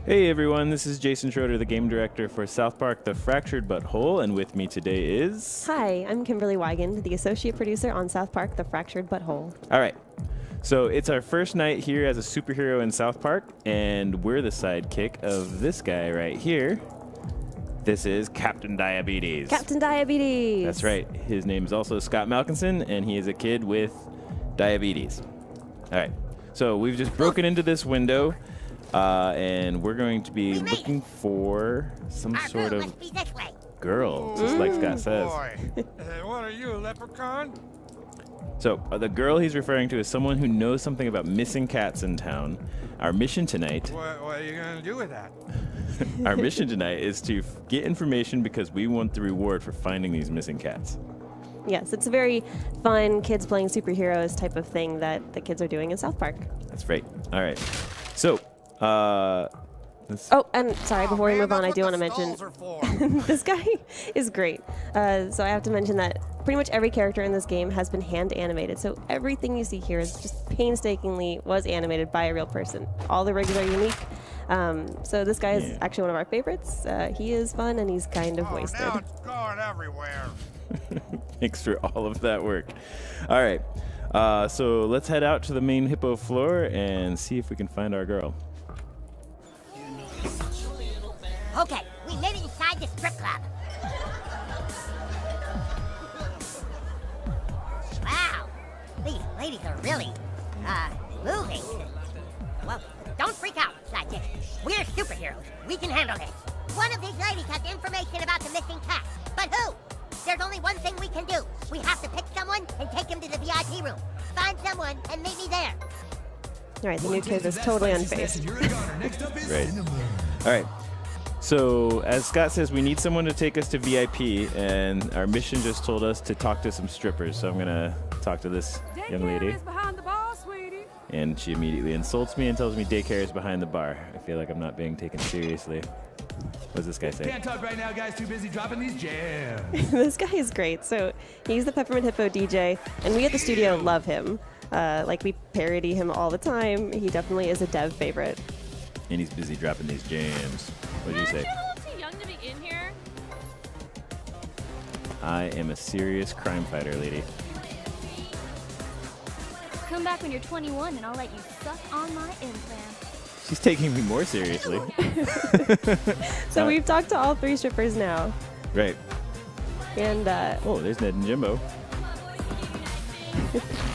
Hey everyone, this is Jason Schroeder, the game director for South Park: The Fractured But Whole, and with me today is... Hi, I'm Kimberly Wiegand, the associate producer on South Park: The Fractured But Whole. Alright, so it's our first night here as a superhero in South Park, and we're the sidekick of this guy right here. This is Captain Diabetes. Captain Diabetes! That's right. His name is also Scott Malkinson, and he is a kid with diabetes. Alright, so we've just broken into this window. And we're going to be looking for some sort of girl, just like Scott says. What are you, a leprechaun? So the girl he's referring to is someone who knows something about missing cats in town. Our mission tonight... What are you going to do with that? Our mission tonight is to get information because we want the reward for finding these missing cats. Yes, it's a very fun kids playing superheroes type of thing that the kids are doing in South Park. That's right. All right. So... Oh, and sorry, before we move on, I do want to mention this guy is great. So I have to mention that pretty much every character in this game has been hand animated. So everything you see here is just painstakingly was animated by a real person. All the rigs are unique. So this guy is actually one of our favorites. He is fun and he's kind of wasted. Now it's going everywhere. Thanks for all of that work. All right. So let's head out to the main hippo floor and see if we can find our girl. Okay, we made it inside the strip club. Wow, these ladies are really, moving. Well, don't freak out, sidekick. We're superheroes. We can handle this. One of these ladies has information about the missing cat. But who? There's only one thing we can do. We have to pick someone and take him to the VIP room. Find someone and meet me there. All right, the new kid is totally unfazed. Right. All right. So, as Scott says, we need someone to take us to VIP, and our mission just told us to talk to some strippers. So I'm going to talk to this young lady. Behind the bar, sweetie. And she immediately insults me and tells me daycare is behind the bar. I feel like I'm not being taken seriously. What does this guy say? Can't talk right now, guys. Too busy dropping these jams. This guy is great. So he's the Peppermint Hippo DJ, and we at the studio love him. We parody him all the time. He definitely is a dev favorite. And he's busy dropping these jams. What did you say? Aren't you a little too young to be in here? I am a serious crime fighter, lady. Come back when you're 21 and I'll let you suck on my implant. She's taking me more seriously. So we've talked to all three strippers now. Right. And, Oh, there's Ned and Jimbo.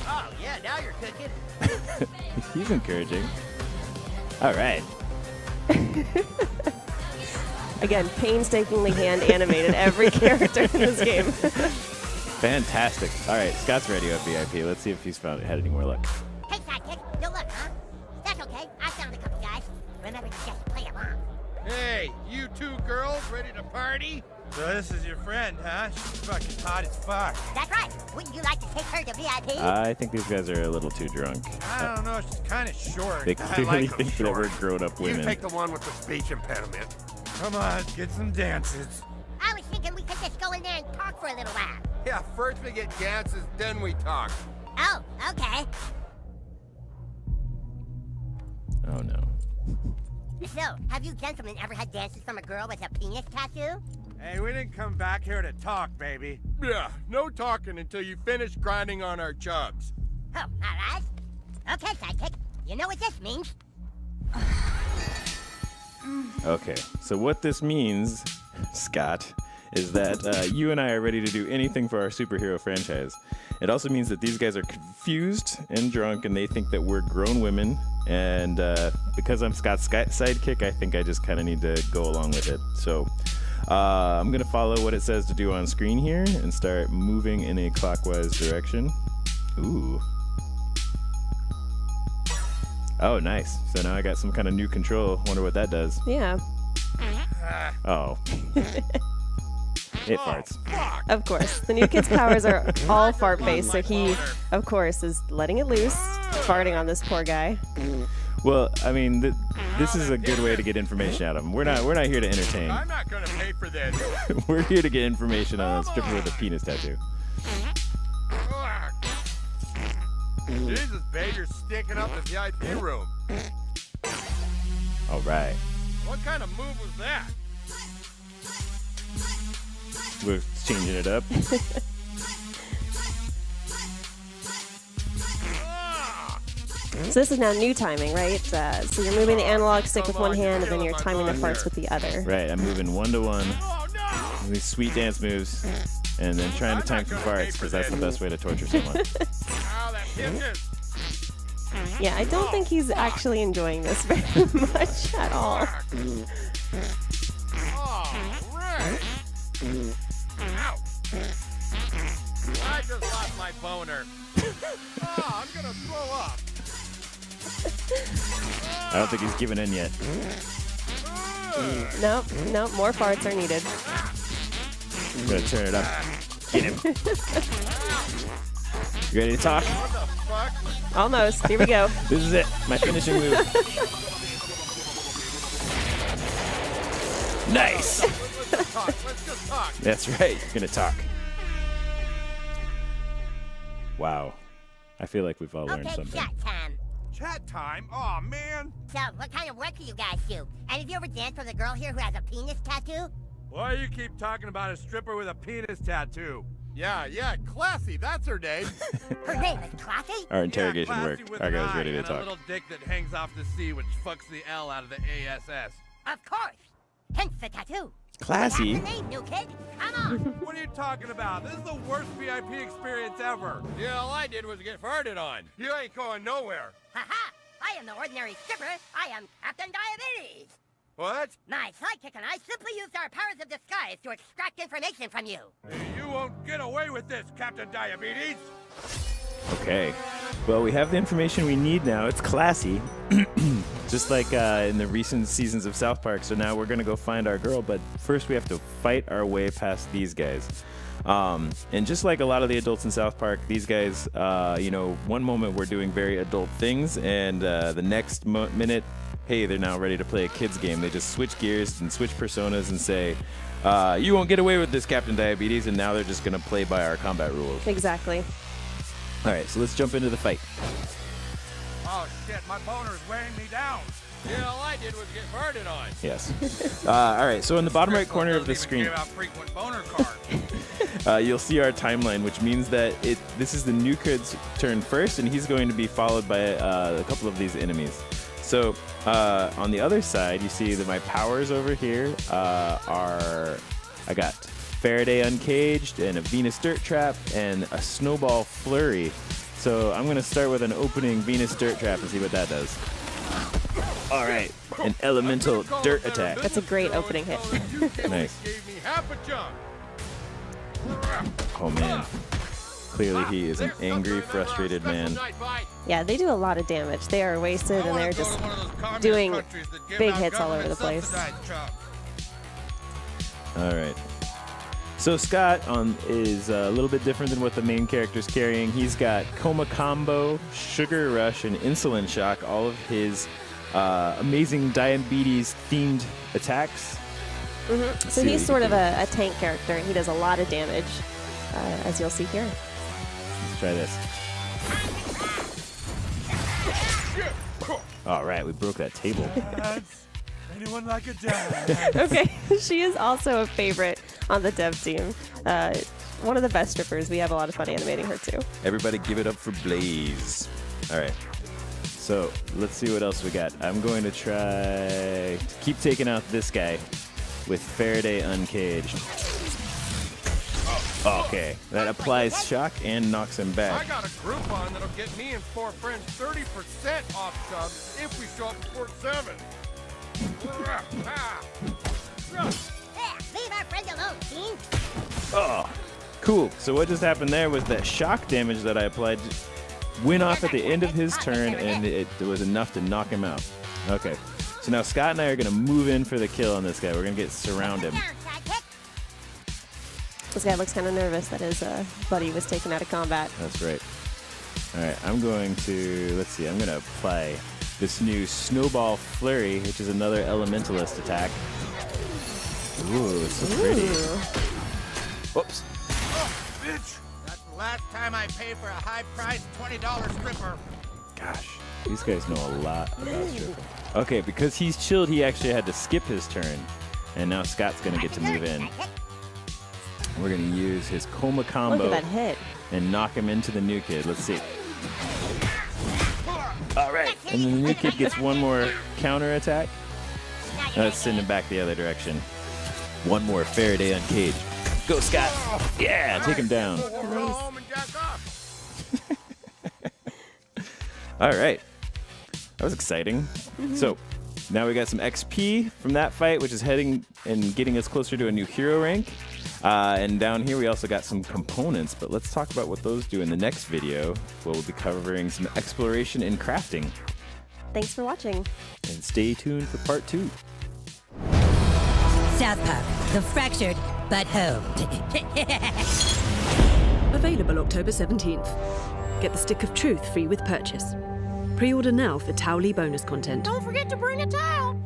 Oh, yeah, now you're cooking. He's encouraging. All right. again, painstakingly hand animated every character in this game. Fantastic. All right, Scott's ready at VIP. Let's see if he's had any more luck. Hey, sidekick, no luck, huh? That's okay. I found a couple guys. Remember to just play along. Hey, you two girls ready to party? So this is your friend, huh? She's fucking hot as fuck. That's right. Wouldn't you like to take her to VIP? I think these guys are a little too drunk. I don't know, she's kind of short. They I clearly like 'em think that we're short. grown-up women. You take the one with the speech impediment. Come on, get some dances. I was thinking we could just go in there and talk for a little while. Yeah, first we get dances, then we talk. Oh, okay. Oh, no. So, have you gentlemen ever had dances from a girl with a penis tattoo? Hey, we didn't come back here to talk, baby. Yeah, no talking until you finish grinding on our chugs. Oh, all right. Okay, sidekick. You know what this means. Okay, so what this means, Scott, is that you and I are ready to do anything for our superhero franchise. It also means that these guys are confused and drunk, and they think that we're grown women. And because I'm Scott's sidekick, I think I just kind of need to go along with it. So I'm going to follow what it says to do on screen here and start moving in a clockwise direction. Ooh. Oh, nice. So now I got some kind of new control. Wonder what that does. Yeah, Oh. It farts. of course. The new kid's powers are all fart-based, so he, of course, is letting it loose, farting on this poor guy. Well, I mean, this is a good way to get information out of him. We're not here to entertain. I'm not gonna pay for this. We're here to get information on a stripper with a penis tattoo. Jesus, babe, you're stinking up the VIP room. All right. What kind of move was that? We're changing it up. So this is now new timing, right? So you're moving the analog stick with one hand, and then you're timing the parts with the other. Right, I'm moving 1-to-1. Oh, no! These sweet dance moves. And then trying to time some farts, because that's the best way to torture someone. Ow, that pinches. Yeah, I don't think he's actually enjoying this very much at all. Oh, right. Ow. I just lost my boner. Oh, I'm gonna throw up. I don't think he's given in yet. Nope, more farts are needed. I'm gonna turn it up. Get him. You ready to talk? What the fuck? Almost. Here we go. This is it. My finishing move. Nice. Let's talk. Let's just talk. That's right. You're gonna talk. Wow. I feel like we've all learned Okay, something. chat time. Chat time? Oh man. So, what kind of work do you guys do? And have you ever danced with a girl here who has a penis tattoo? Why do you keep talking about a stripper with a penis tattoo? Yeah, Classy. That's her name. Her name is Classy? Our interrogation Classy worked. with Our an guy was I ready to and a talk. little dick that hangs off the C, which fucks the L out of the ASS. Of course. Hence the tattoo. Classy. What's the name, new kid? Come on. What are you talking about? This is the worst VIP experience ever. Yeah, all I did was get farted on. You ain't going nowhere. Ha-ha! I am the ordinary stripper. I am Captain Diabetes. What? My sidekick and I simply used our powers of disguise to extract information from you. You won't get away with this, Captain Diabetes. Okay. Well, we have the information we need now. It's classy. Just like in the recent seasons of South Park. So now we're going to go find our girl. But first we have to fight our way past these guys. And just like a lot of the adults in South Park, these guys, one moment we're doing very adult things. And the next minute, hey, they're now ready to play a kid's game. They just switch gears and switch personas and say, you won't get away with this, Captain Diabetes. And now they're just going to play by our combat rules. Exactly. All right, so let's jump into the fight. Oh shit, my boner's weighing me down. Yeah, all I did was get farted on. Yes. All right, so in the bottom right corner of the screen, Give out frequent boner cards. you'll see our timeline, which means that this is the new kid's turn first, and he's going to be followed by a couple of these enemies. So on the other side, you see that my powers over here I got Faraday Uncaged and a Venus Dirt Trap and a Snowball Flurry. So I'm going to start with an opening Venus Dirt Trap and see what that does. All right, an Elemental Dirt Attack. That's a great opening hit. Nice. Gave me half a jump. Oh man. Clearly he is an angry, frustrated man. Yeah, they do a lot of damage. They are wasted, and they're just doing big hits all over the place. All right. So Scott is a little bit different than what the main character's carrying. He's got Coma Combo, Sugar Rush, and Insulin Shock, all of his amazing diabetes-themed attacks. Mm-hmm. So he's sort of a tank character, and he does a lot of damage, as you'll see here. Let's try this. All right, we broke that table. Anyone like a dad? Okay, she is also a favorite on the dev team. One of the best strippers. We have a lot of fun animating her too. Everybody give it up for Blaze. All right. So let's see what else we got. I'm going to try to keep taking out this guy with Faraday Uncaged. Okay, that applies shock and knocks him I back. got a Groupon that'll get me and 4 friends 30% off subs if we show up before 7. Yeah, leave our friend alone, Teen. Oh, cool. So what just happened there was that shock damage that I applied went off at the end of his turn, and it was enough to knock him out. Okay, so now Scott and I are going to move in for the kill on this guy. We're going to surround him. This guy looks kind of nervous that his buddy was taken out of combat. That's right. All right, I'm going to, let's see, I'm going to apply this new Snowball Flurry, which is another Elementalist attack. Ooh, it's so pretty. Whoops. Oh, bitch! That's the last time I pay for a high-priced $20 stripper. Gosh. These guys know a lot about stripping. Okay, because he's chilled, he actually had to skip his turn. And now Scott's going to get to move in. We're going to use his coma combo. Look at that hit. And knock him into the new kid. Let's see. All right. And then the new kid gets one more counter attack. Let's send him back the other direction. One more Faraday uncaged. Go, Scott. Yeah, take him down. All right. That was exciting. So now we got some XP from that fight, which is heading and getting us closer to a new hero rank. And down here we also got some components, but let's talk about what those do in the next video. We'll be covering some exploration and crafting. Thanks for watching. And stay tuned for part 2. SOCUK, the fractured but home. Available October 17th. Get the Stick of Truth free with purchase. Pre-order now for Towley bonus content. Don't forget to bring a towel.